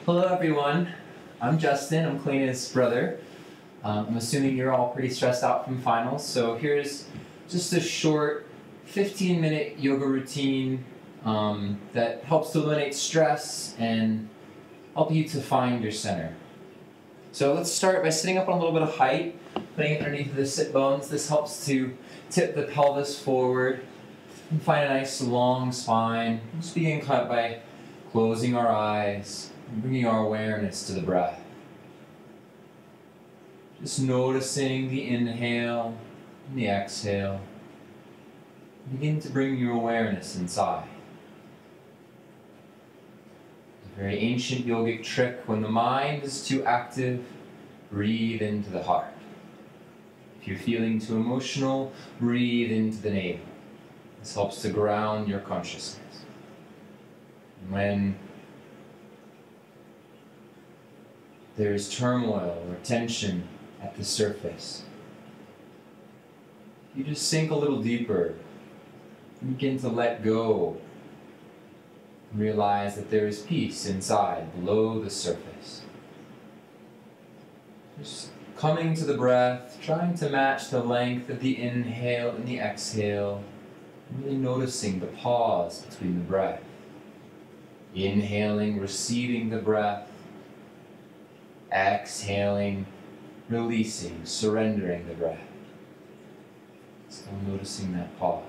Hello everyone, I'm Justin, I'm Kalina's brother. I'm assuming you're all pretty stressed out from finals, so here's just a short 15-minute yoga routine that helps to eliminate stress and help you to find your center. So let's start by sitting up on a little bit of height, putting it underneath the sit bones. This helps to tip the pelvis forward and find a nice long spine. Just begin by closing our eyes and bringing our awareness to the breath. Just noticing the inhale and the exhale. Begin to bring your awareness inside. A very ancient yogic trick: when the mind is too active, breathe into the heart. If you're feeling too emotional, breathe into the navel. This helps to ground your consciousness. And when there's turmoil or tension at the surface, you just sink a little deeper and begin to let go. Realize that there is peace inside, below the surface. Just coming to the breath, trying to match the length of the inhale and the exhale, really noticing the pause between the breath. Inhaling, receiving the breath. Exhaling, releasing, surrendering the breath. Still noticing that pause.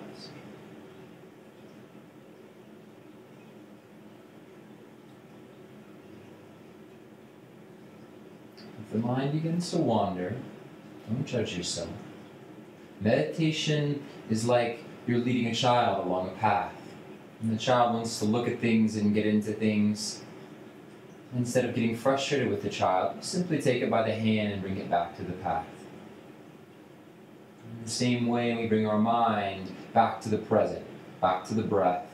If the mind begins to wander, don't judge yourself. Meditation is like you're leading a child along a path. And the child wants to look at things and get into things. Instead of getting frustrated with the child, simply take it by the hand and bring it back to the path. In the same way, we bring our mind back to the present, back to the breath.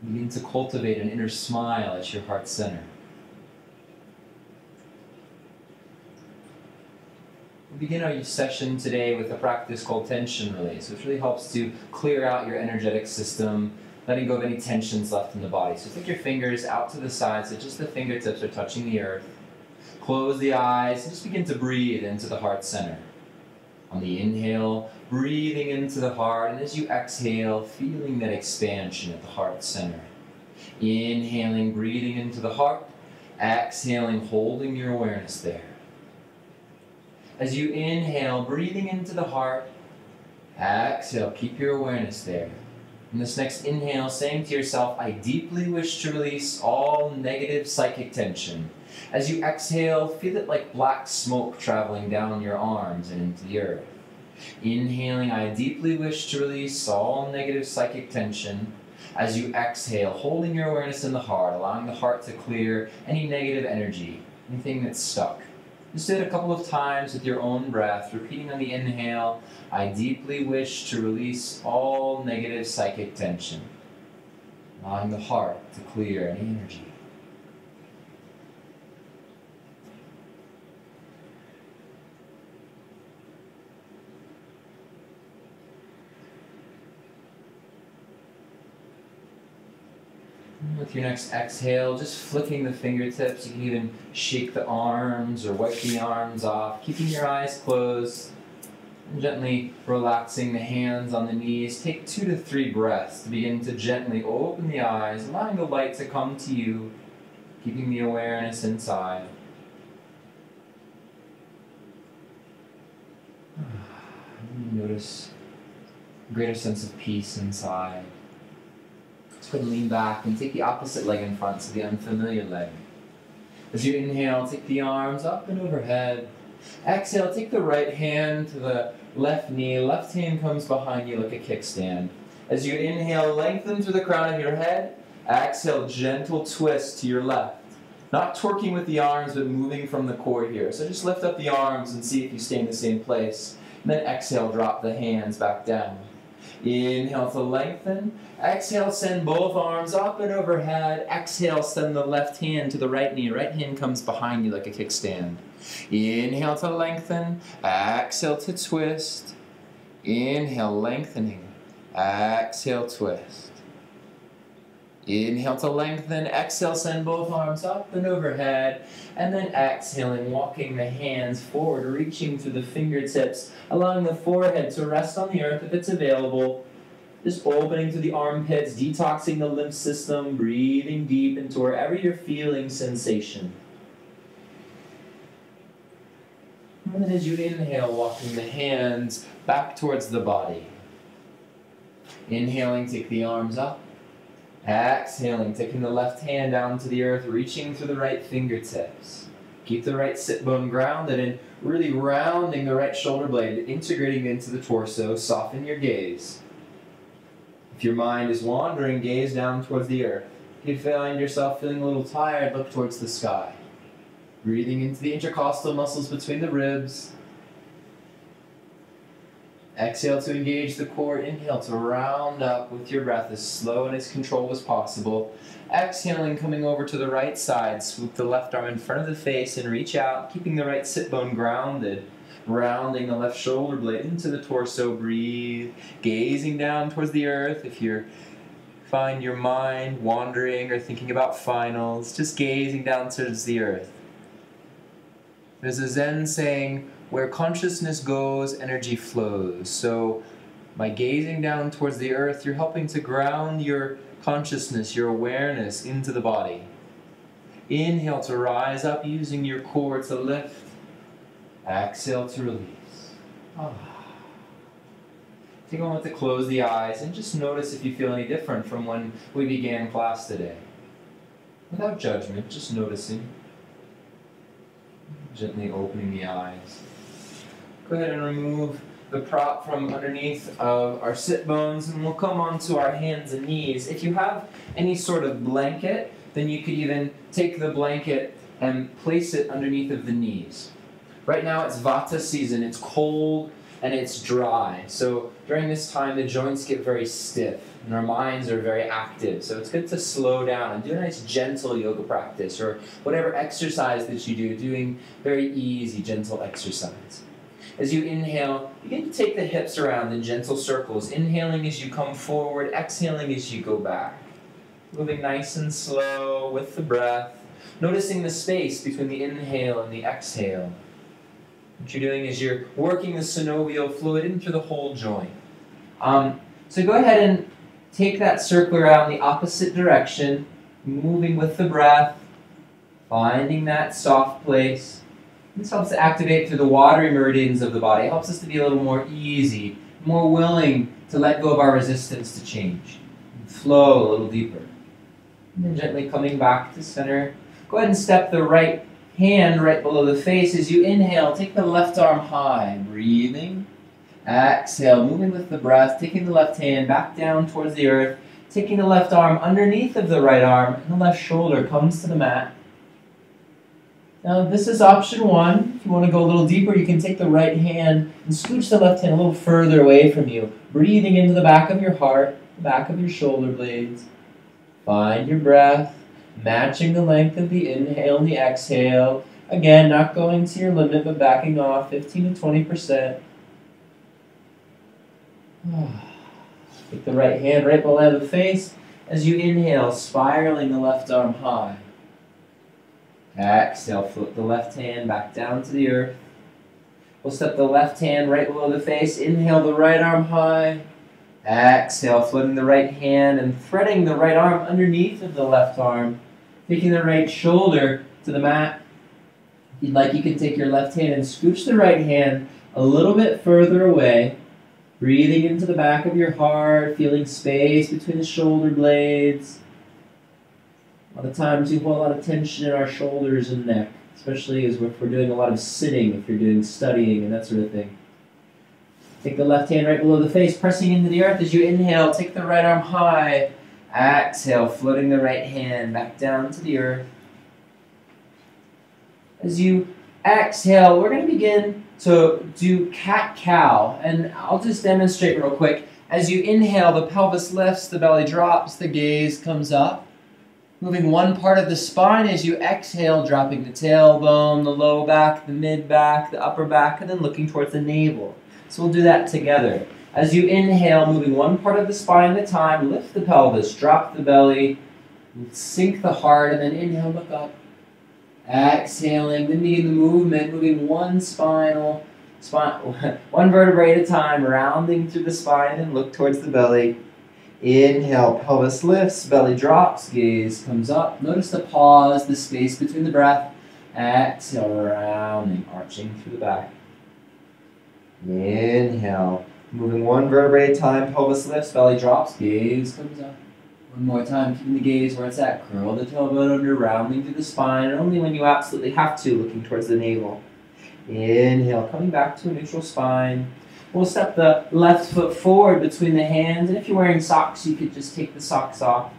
Begin to cultivate an inner smile at your heart center. We begin our session today with a practice called tension release, which really helps to clear out your energetic system, letting go of any tensions left in the body. So take your fingers out to the side so just the fingertips are touching the earth. Close the eyes and just begin to breathe into the heart center. On the inhale, breathing into the heart, and as you exhale, feeling that expansion at the heart center. Inhaling, breathing into the heart. Exhaling, holding your awareness there. As you inhale, breathing into the heart. Exhale, keep your awareness there. In this next inhale, saying to yourself, I deeply wish to release all negative psychic tension. As you exhale, feel it like black smoke traveling down your arms and into the earth. Inhaling, I deeply wish to release all negative psychic tension. As you exhale, holding your awareness in the heart, allowing the heart to clear any negative energy, anything that's stuck. Just do it a couple of times with your own breath, repeating on the inhale, I deeply wish to release all negative psychic tension, allowing the heart to clear any energy. With your next exhale, just flicking the fingertips. You can even shake the arms or wipe the arms off, keeping your eyes closed, and gently relaxing the hands on the knees. Take 2 to 3 breaths to begin to gently open the eyes, allowing the light to come to you, keeping the awareness inside. Notice a greater sense of peace inside. Go ahead and lean back and take the opposite leg in front, so the unfamiliar leg. As you inhale, take the arms up and overhead. Exhale, take the right hand to the left knee. Left hand comes behind you like a kickstand. As you inhale, lengthen through the crown of your head. Exhale, gentle twist to your left. Not twerking with the arms, but moving from the core here. So just lift up the arms and see if you stay in the same place. And then exhale, drop the hands back down. Inhale to lengthen. Exhale, send both arms up and overhead. Exhale, send the left hand to the right knee. Right hand comes behind you like a kickstand. Inhale to lengthen. Exhale to twist. Inhale, lengthening. Exhale, twist. Inhale to lengthen, exhale, send both arms up and overhead, and then exhaling, walking the hands forward, reaching through the fingertips, allowing the forehead to rest on the earth if it's available. Just opening through the armpits, detoxing the lymph system, breathing deep into wherever you're feeling sensation. And then as you inhale, walking the hands back towards the body. Inhaling, take the arms up. Exhaling, taking the left hand down to the earth, reaching through the right fingertips. Keep the right sit bone grounded and really rounding the right shoulder blade, integrating into the torso. Soften your gaze. If your mind is wandering, gaze down towards the earth. If you find yourself feeling a little tired, look towards the sky. Breathing into the intercostal muscles between the ribs. Exhale to engage the core. Inhale to round up with your breath as slow and as controlled as possible. Exhaling, coming over to the right side. Swoop the left arm in front of the face and reach out, keeping the right sit bone grounded. Rounding the left shoulder blade into the torso. Breathe. Gazing down towards the earth. If you find your mind wandering or thinking about finals, just gazing down towards the earth. There's a Zen saying, where consciousness goes, energy flows. So by gazing down towards the earth, you're helping to ground your consciousness, your awareness into the body. Inhale to rise up, using your core to lift. Exhale to release. Take a moment to close the eyes and just notice if you feel any different from when we began class today. Without judgment, just noticing. Gently opening the eyes. Go ahead and remove the prop from underneath of our sit bones, and we'll come onto our hands and knees. If you have any sort of blanket, then you could even take the blanket and place it underneath of the knees. Right now it's Vata season, it's cold and it's dry. So during this time the joints get very stiff and our minds are very active. So it's good to slow down and do a nice gentle yoga practice or whatever exercise that you do, doing very easy, gentle exercise. As you inhale, begin to take the hips around in gentle circles, inhaling as you come forward, exhaling as you go back. Moving nice and slow with the breath, noticing the space between the inhale and the exhale. What you're doing is you're working the synovial fluid in through the whole joint. So go ahead and take that circle around the opposite direction, moving with the breath, finding that soft place. This helps to activate through the watery meridians of the body. It helps us to be a little more easy, more willing to let go of our resistance to change. And flow a little deeper. And then gently coming back to center. Go ahead and step the right hand right below the face. As you inhale, take the left arm high. Breathing. Exhale, moving with the breath, taking the left hand back down towards the earth, taking the left arm underneath of the right arm, and the left shoulder comes to the mat. Now this is option one. If you want to go a little deeper, you can take the right hand and scooch the left hand a little further away from you, breathing into the back of your heart, the back of your shoulder blades. Find your breath, matching the length of the inhale and the exhale. Again, not going to your limit, but backing off 15 to 20%. Take the right hand right below the face as you inhale, spiraling the left arm high. Exhale, flip the left hand back down to the earth. We'll step the left hand right below the face. Inhale the right arm high. Exhale, floating the right hand and threading the right arm underneath of the left arm. Taking the right shoulder to the mat. If you'd like, you can take your left hand and scooch the right hand a little bit further away. Breathing into the back of your heart, feeling space between the shoulder blades. A lot of times we hold a lot of tension in our shoulders and neck, especially as if we're doing a lot of sitting, if you're doing studying and that sort of thing. Take the left hand right below the face, pressing into the earth as you inhale. Take the right arm high. Exhale, floating the right hand back down to the earth. As you exhale, we're going to begin to do cat-cow, and I'll just demonstrate real quick. As you inhale, the pelvis lifts, the belly drops, the gaze comes up. Moving one part of the spine as you exhale, dropping the tailbone, the low back, the mid back, the upper back, and then looking towards the navel. So we'll do that together. As you inhale, moving one part of the spine at a time, lift the pelvis, drop the belly, Sink the heart, and then inhale, look up. Exhaling, then begin the movement, moving one vertebrae at a time, rounding through the spine, and look towards the belly. Inhale, pelvis lifts, belly drops, gaze comes up. Notice the pause, the space between the breath. Exhale, rounding, arching through the back. Inhale, moving one vertebrae at a time, pelvis lifts, belly drops, gaze comes up. One more time, keeping the gaze where it's at. Curl the tailbone under, rounding through the spine, and only when you absolutely have to, looking towards the navel. Inhale, coming back to a neutral spine. We'll step the left foot forward between the hands, and if you're wearing socks, you could just take the socks off.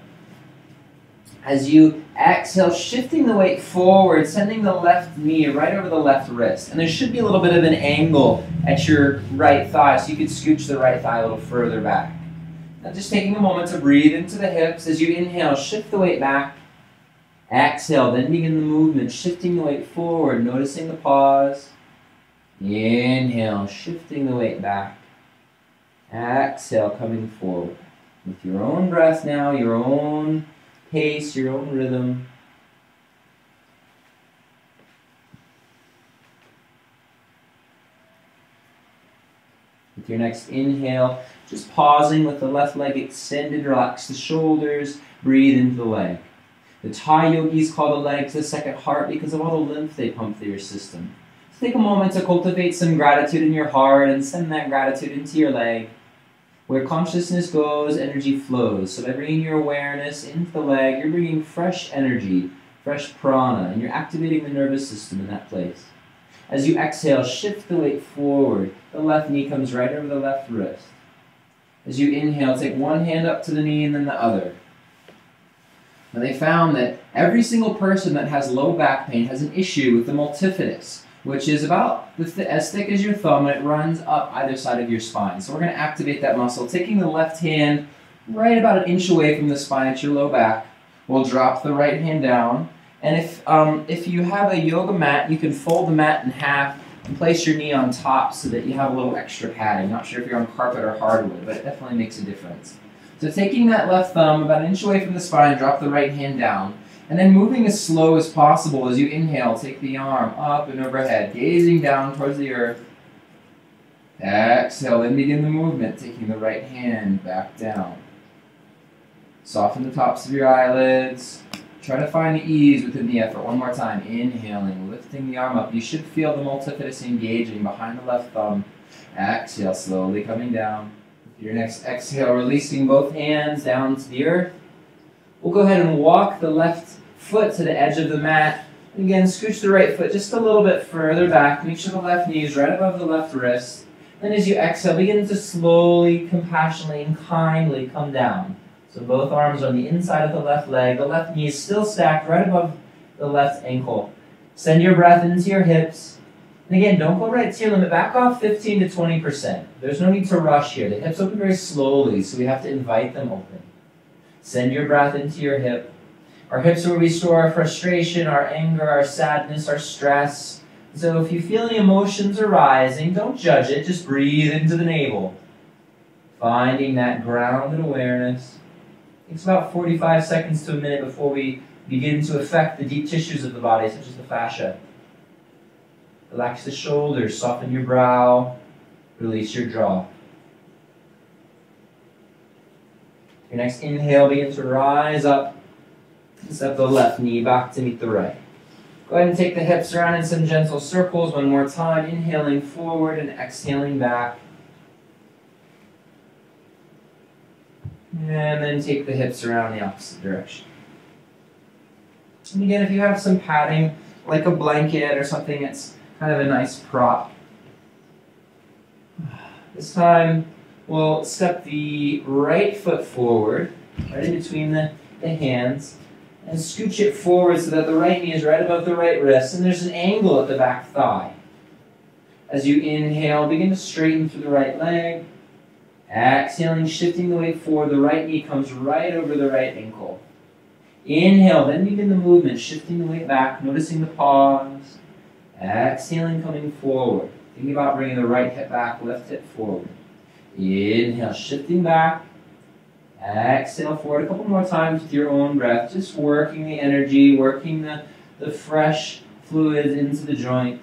As you exhale, shifting the weight forward, sending the left knee right over the left wrist. And there should be a little bit of an angle at your right thigh, so you could scooch the right thigh a little further back. Now just taking a moment to breathe into the hips. As you inhale, shift the weight back. Exhale, then begin the movement, shifting the weight forward, noticing the pause. Inhale, shifting the weight back. Exhale, coming forward. With your own breath now, your own pace, your own rhythm. With your next inhale, just pausing with the left leg extended, relax the shoulders, breathe into the leg. The Thai yogis call the legs the second heart because of all the lymph they pump through your system. So take a moment to cultivate some gratitude in your heart and send that gratitude into your leg. Where consciousness goes, energy flows. So by bringing your awareness into the leg, you're bringing fresh energy, fresh prana, and you're activating the nervous system in that place. As you exhale, shift the weight forward. The left knee comes right over the left wrist. As you inhale, take one hand up to the knee and then the other. Now they found that every single person that has low back pain has an issue with the multifidus, which is about as thick as your thumb, and it runs up either side of your spine. So we're going to activate that muscle, taking the left hand right about an inch away from the spine at your low back. We'll drop the right hand down. And if you have a yoga mat, you can fold the mat in half and place your knee on top so that you have a little extra padding. Not sure if you're on carpet or hardwood, but it definitely makes a difference. So taking that left thumb about an inch away from the spine, drop the right hand down. And then moving as slow as possible as you inhale, take the arm up and overhead, gazing down towards the earth. Exhale, then begin the movement, taking the right hand back down. Soften the tops of your eyelids. Try to find the ease within the effort. One more time. Inhaling, lifting the arm up. You should feel the multifidus engaging behind the left thumb. Exhale, slowly coming down. Your next exhale, releasing both hands down to the earth. We'll go ahead and walk the left foot to the edge of the mat. And again, scooch the right foot just a little bit further back. Make sure the left knee is right above the left wrist. Then as you exhale, begin to slowly, compassionately, and kindly come down. So both arms are on the inside of the left leg. The left knee is still stacked right above the left ankle. Send your breath into your hips. And again, don't go right to your limit. Back off 15 to 20%. There's no need to rush here. The hips open very slowly, so we have to invite them open. Send your breath into your hip. Our hips are where we store our frustration, our anger, our sadness, our stress. So if you feel any emotions arising, don't judge it. Just breathe into the navel. Finding that grounded awareness. It takes about 45 seconds to a minute before we begin to affect the deep tissues of the body, such as the fascia. Relax the shoulders, soften your brow, release your jaw. Your next inhale, begin to rise up and step the left knee back to meet the right. Go ahead and take the hips around in some gentle circles one more time, inhaling forward and exhaling back. And then take the hips around the opposite direction. And again, if you have some padding, like a blanket or something, it's kind of a nice prop. This time, we'll step the right foot forward, right in between the hands, and scooch it forward so that the right knee is right above the right wrist, and there's an angle at the back thigh. As you inhale, begin to straighten through the right leg. Exhaling, shifting the weight forward, the right knee comes right over the right ankle. Inhale, then begin the movement, shifting the weight back, noticing the pause. Exhaling, coming forward. Thinking about bringing the right hip back, left hip forward. Inhale, shifting back. Exhale forward a couple more times with your own breath, just working the energy, working the fresh fluids into the joint.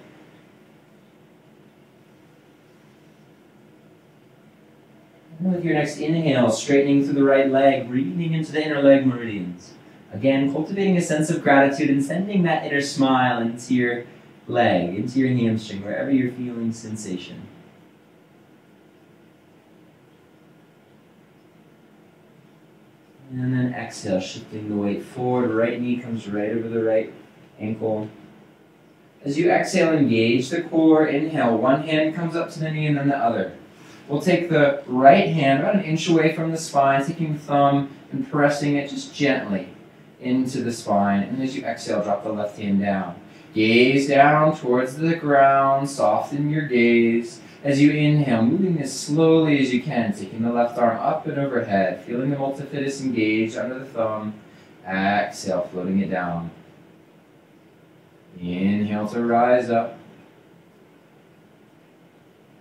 And with your next inhale, straightening through the right leg, breathing into the inner leg meridians. Again, cultivating a sense of gratitude and sending that inner smile into your leg, into your hamstring, wherever you're feeling sensation. And then exhale, shifting the weight forward. Right knee comes right over the right ankle. As you exhale, engage the core. Inhale, one hand comes up to the knee and then the other. We'll take the right hand about an inch away from the spine, taking the thumb and pressing it just gently into the spine. And as you exhale, drop the left hand down. Gaze down towards the ground, soften your gaze. As you inhale, moving as slowly as you can, taking the left arm up and overhead, feeling the multifidus engaged under the thumb. Exhale, floating it down. Inhale to rise up.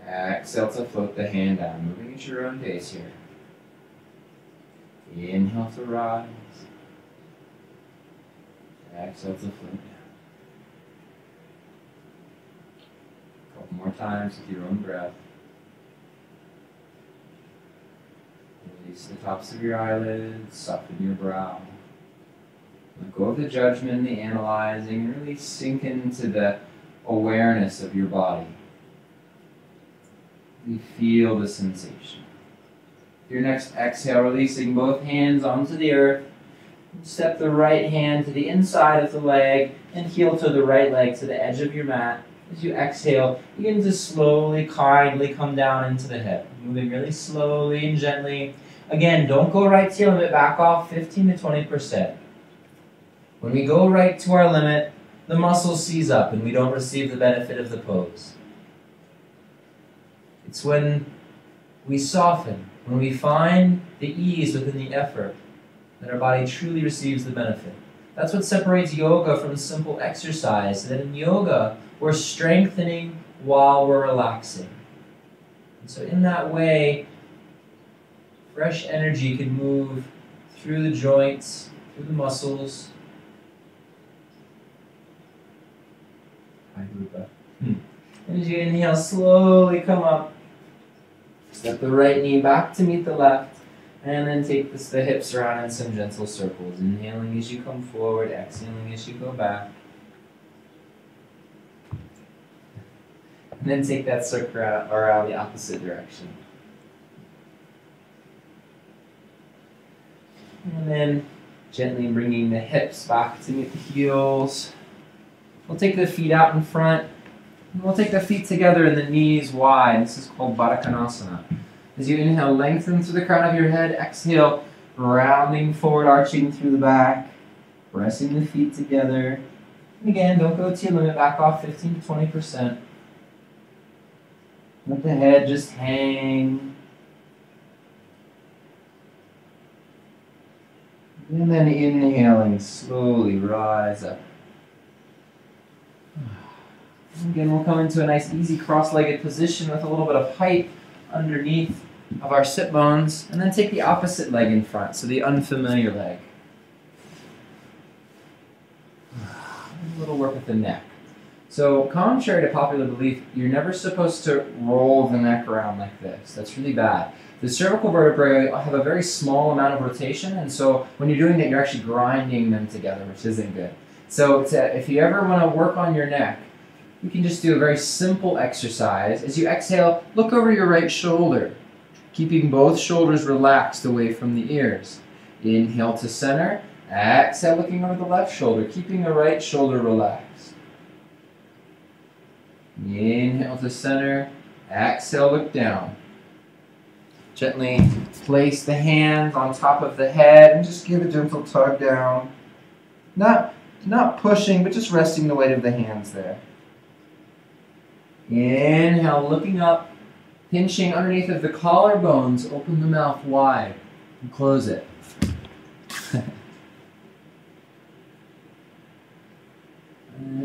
Exhale to float the hand down, moving at your own pace here. Inhale to rise. Exhale to float down. A couple more times with your own breath. Release the tops of your eyelids, soften your brow. Let go of the judgment, the analyzing, and really sink into the awareness of your body. You feel the sensation. Your next exhale, releasing both hands onto the earth. Step the right hand to the inside of the leg and heel to the right leg to the edge of your mat. As you exhale, begin to slowly, kindly come down into the hip. Moving really slowly and gently. Again, don't go right to your limit. Back off 15 to 20%. When we go right to our limit, the muscle seize up and we don't receive the benefit of the pose. It's when we soften, when we find the ease within the effort, that our body truly receives the benefit. That's what separates yoga from simple exercise, that in yoga, we're strengthening while we're relaxing. And so in that way, fresh energy can move through the joints, through the muscles. And as you inhale, slowly come up. Step the right knee back to meet the left. And then take the hips around in some gentle circles. Inhaling as you come forward, exhaling as you go back. And then take that circle around the opposite direction. And then gently bringing the hips back to meet the heels. We'll take the feet out in front. And we'll take the feet together and the knees wide. This is called Baddha Konasana. As you inhale, lengthen through the crown of your head. Exhale, rounding forward, arching through the back. Pressing the feet together. And again, don't go to your limit. Back off 15 to 20%. Let the head just hang. And then inhaling, slowly rise up. Again, we'll come into a nice easy cross-legged position with a little bit of height underneath of our sit bones, and then take the opposite leg in front, so the unfamiliar leg. A little work with the neck. So, contrary to popular belief, you're never supposed to roll the neck around like this. That's really bad. The cervical vertebrae have a very small amount of rotation, and so when you're doing that, you're actually grinding them together, which isn't good. So, if you ever want to work on your neck, you can just do a very simple exercise. As you exhale, look over your right shoulder, keeping both shoulders relaxed away from the ears. Inhale to center. Exhale, looking over the left shoulder, keeping the right shoulder relaxed. Inhale to center. Exhale, look down. Gently place the hands on top of the head and just give a gentle tug down. Not pushing, but just resting the weight of the hands there. Inhale, looking up, pinching underneath of the collarbones. Open the mouth wide and close it.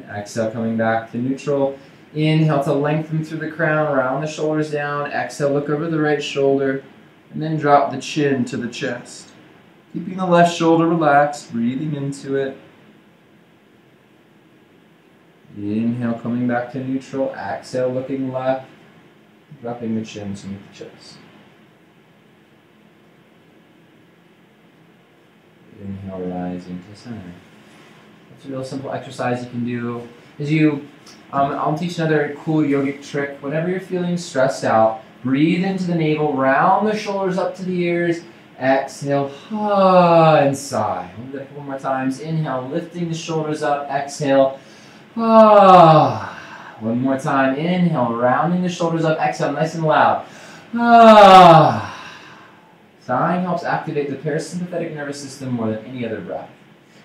Exhale, coming back to neutral. Inhale to lengthen through the crown, round the shoulders down. Exhale, look over the right shoulder, and then drop the chin to the chest. Keeping the left shoulder relaxed, breathing into it. Inhale, coming back to neutral. Exhale, looking left. Dropping the chin to meet the chest. Inhale, rising to center. It's a real simple exercise you can do. I'll teach another cool yogic trick. Whenever you're feeling stressed out, breathe into the navel, round the shoulders up to the ears. Exhale, and sigh. We'll do that a couple more times. Inhale, lifting the shoulders up. Exhale, one more time. Inhale, rounding the shoulders up. Exhale, nice and loud. Sighing helps activate the parasympathetic nervous system more than any other breath.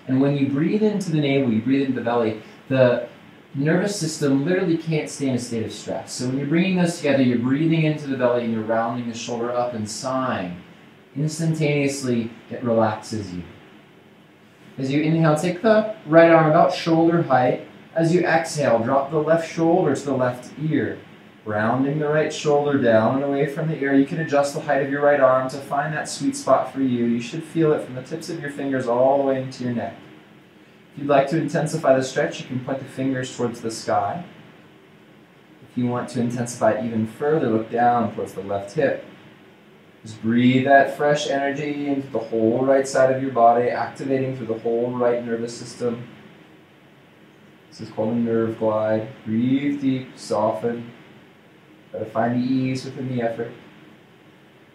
And when you breathe into the navel, you breathe into the belly, the nervous system literally can't stay in a state of stress. So when you're bringing those together, you're breathing into the belly and you're rounding the shoulder up and sighing. Instantaneously, it relaxes you. As you inhale, take the right arm about shoulder height. As you exhale, drop the left shoulder to the left ear. Rounding the right shoulder down and away from the ear. You can adjust the height of your right arm to find that sweet spot for you. You should feel it from the tips of your fingers all the way into your neck. If you'd like to intensify the stretch, you can point the fingers towards the sky. If you want to intensify it even further, look down towards the left hip. Just breathe that fresh energy into the whole right side of your body, activating through the whole right nervous system. This is called a nerve glide. Breathe deep, soften. Try to find the ease within the effort.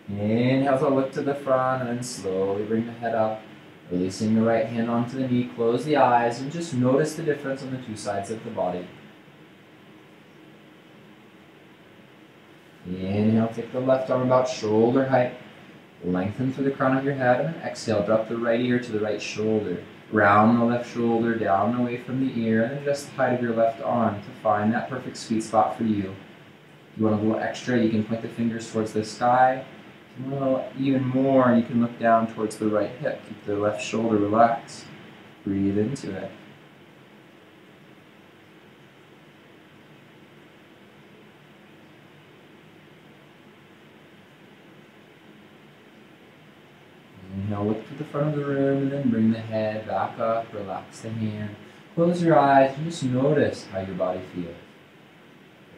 Inhale to look to the front and then slowly bring the head up. Releasing the right hand onto the knee. Close the eyes and just notice the difference on the two sides of the body. Inhale, take the left arm about shoulder height. Lengthen through the crown of your head and then exhale. Drop the right ear to the right shoulder. Round the left shoulder down away from the ear and then adjust the height of your left arm to find that perfect sweet spot for you. If you want a little extra, you can point the fingers towards the sky. If you want a little even more, you can look down towards the right hip. Keep the left shoulder relaxed. Breathe into it. Inhale, look to the front of the room and then bring the head back up. Relax the hand. Close your eyes and just notice how your body feels.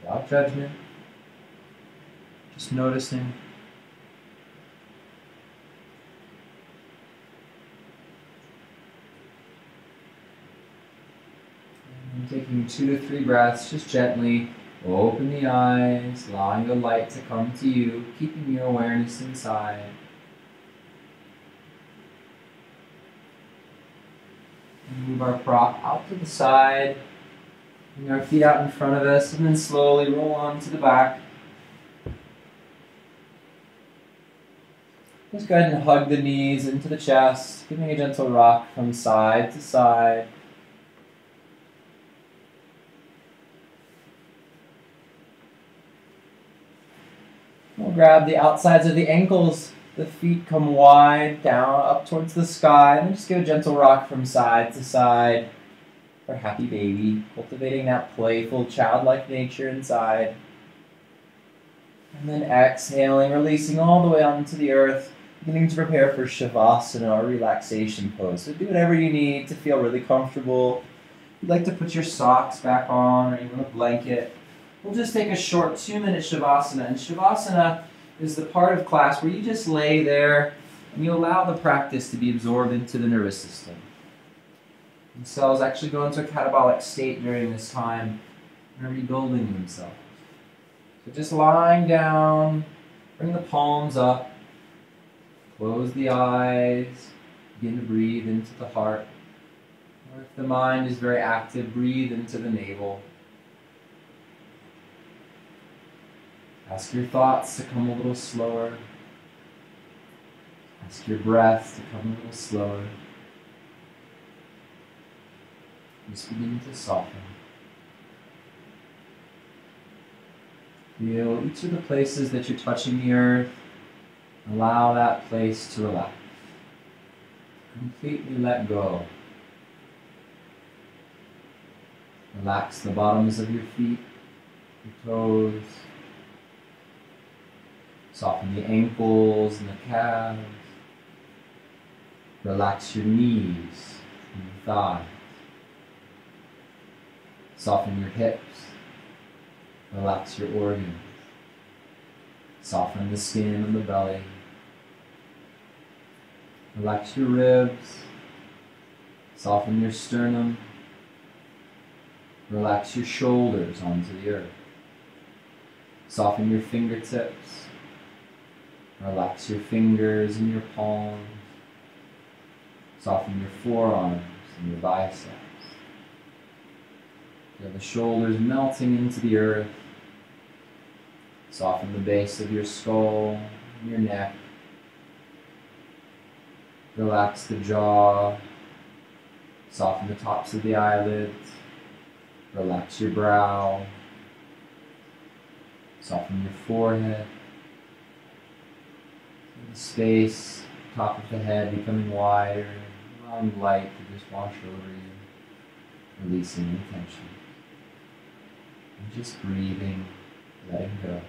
Without judgment. Just noticing. And taking 2 to 3 breaths, just gently open the eyes, allowing the light to come to you, keeping your awareness inside. And move our prop out to the side, bring our feet out in front of us, and then slowly roll on to the back. Just go ahead and hug the knees into the chest, giving a gentle rock from side to side. We'll grab the outsides of the ankles, the feet come wide, down, up towards the sky, and just give a gentle rock from side to side for happy baby, cultivating that playful, childlike nature inside. And then exhaling, releasing all the way onto the earth, beginning to prepare for Shavasana, or relaxation pose. So do whatever you need to feel really comfortable. If you'd like to put your socks back on, or even a blanket, we'll just take a short 2-minute Shavasana. And Shavasana is the part of class where you just lay there and you allow the practice to be absorbed into the nervous system. And cells actually go into a catabolic state during this time and are rebuilding themselves. So just lying down, bring the palms up, close the eyes, begin to breathe into the heart. Or if the mind is very active, breathe into the navel. Ask your thoughts to come a little slower. Ask your breath to come a little slower. Just begin to soften. Feel each of the places that you're touching the earth. Allow that place to relax. Completely let go. Relax the bottoms of your feet, your toes. Soften the ankles and the calves. Relax your knees and your thighs. Soften your hips. Relax your organs. Soften the skin on the belly. Relax your ribs. Soften your sternum. Relax your shoulders onto the earth. Soften your fingertips. Relax your fingers and your palms. Soften your forearms and your biceps. Feel the shoulders melting into the earth. Soften the base of your skull and your neck. Relax the jaw. Soften the tops of the eyelids. Relax your brow. Soften your forehead. Feel the space, top of the head becoming wider, allowing light to just wash over you, releasing any tension. And just breathing, letting go.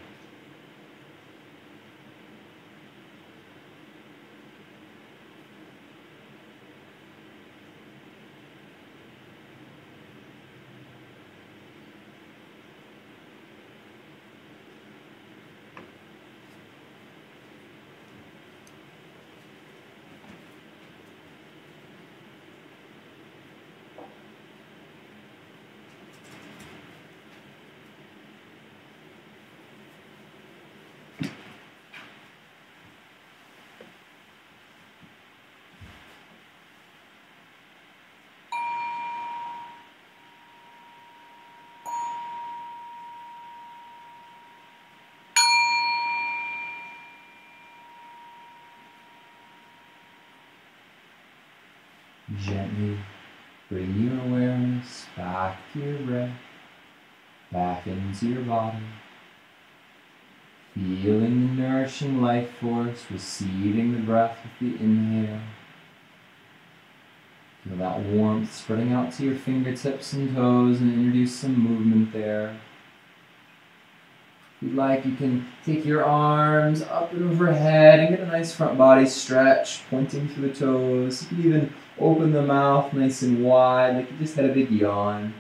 Gently bring your awareness back to your breath, back into your body, feeling the nourishing life force, receiving the breath with the inhale. Feel that warmth spreading out to your fingertips and toes and introduce some movement there. If you'd like, you can take your arms up and overhead and get a nice front body stretch, pointing to the toes. You can even open the mouth nice and wide, like you just had a big yawn.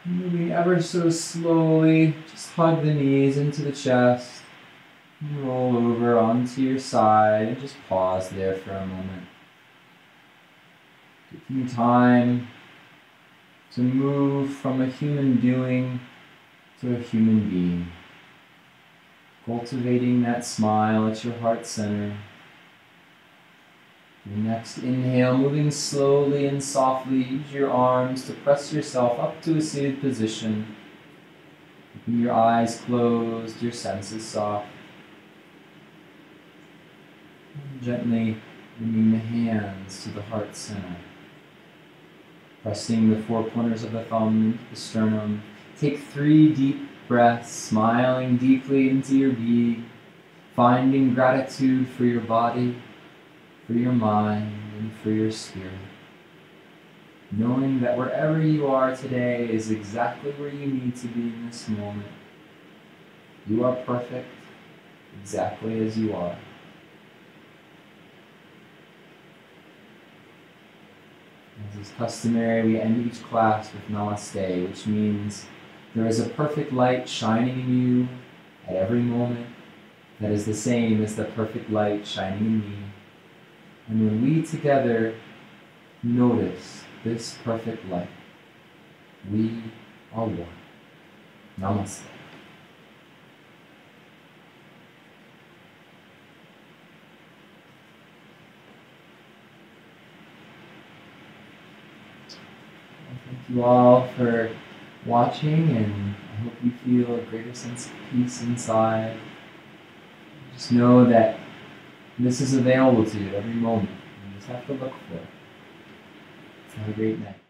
Moving ever so slowly, just hug the knees into the chest. And roll over onto your side and just pause there for a moment. Taking time to move from a human doing to a human being. Cultivating that smile at your heart center. Your next inhale, moving slowly and softly, use your arms to press yourself up to a seated position. Keeping your eyes closed, your senses soft. And gently bringing the hands to the heart center. Pressing the four corners of the thumb into the sternum. Take 3 deep breaths, smiling deeply into your being, finding gratitude for your body, for your mind, and for your spirit. Knowing that wherever you are today is exactly where you need to be in this moment. You are perfect, exactly as you are. As is customary, we end each class with Namaste, which means there is a perfect light shining in you at every moment that is the same as the perfect light shining in me. And when we together notice this perfect light, we are one. Namaste. Thank you all for watching, and I hope you feel a greater sense of peace inside. Just know that this is available to you every moment. You just have to look for it. Have a great night.